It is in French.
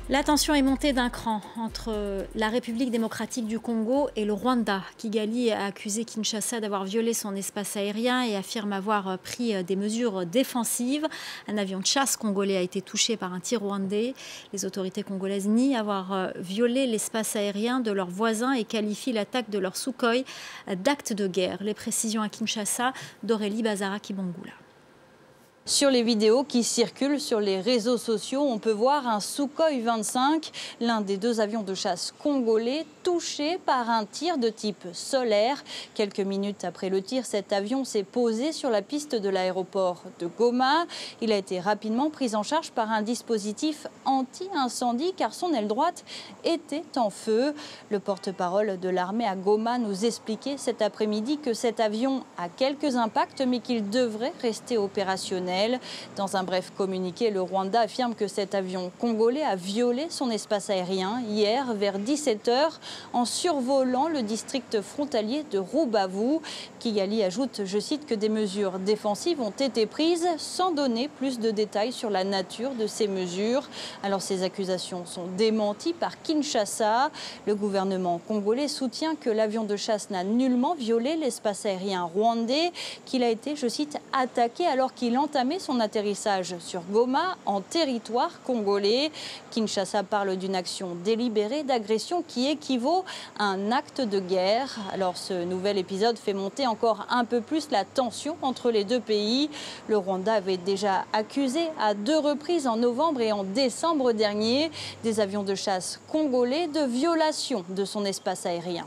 La tension est montée d'un cran entre la République démocratique du Congo et le Rwanda. Kigali a accusé Kinshasa d'avoir violé son espace aérien et affirme avoir pris des mesures défensives. Un avion de chasse congolais a été touché par un tir rwandais. Les autorités congolaises nient avoir violé l'espace aérien de leurs voisins et qualifient l'attaque de leur Sukhoi d'acte de guerre. Les précisions à Kinshasa d'Aurélie Bazara-Kibongula. Sur les vidéos qui circulent sur les réseaux sociaux, on peut voir un Sukhoi 25, l'un des deux avions de chasse congolais, touché par un tir de type solaire. Quelques minutes après le tir, cet avion s'est posé sur la piste de l'aéroport de Goma. Il a été rapidement pris en charge par un dispositif anti-incendie car son aile droite était en feu. Le porte-parole de l'armée à Goma nous expliquait cet après-midi que cet avion a quelques impacts mais qu'il devrait rester opérationnel. Dans un bref communiqué, le Rwanda affirme que cet avion congolais a violé son espace aérien hier vers 17 h en survolant le district frontalier de Rubavu. Kigali ajoute, je cite, que des mesures défensives ont été prises sans donner plus de détails sur la nature de ces mesures. Alors ces accusations sont démenties par Kinshasa. Le gouvernement congolais soutient que l'avion de chasse n'a nullement violé l'espace aérien rwandais, qu'il a été, je cite, attaqué alors qu'il entamait son atterrissage sur Goma en territoire congolais. Kinshasa parle d'une action délibérée d'agression qui équivaut à un acte de guerre. Alors ce nouvel épisode fait monter encore un peu plus la tension entre les deux pays. Le Rwanda avait déjà accusé à 2 reprises en novembre et en décembre dernier des avions de chasse congolais de violation de son espace aérien.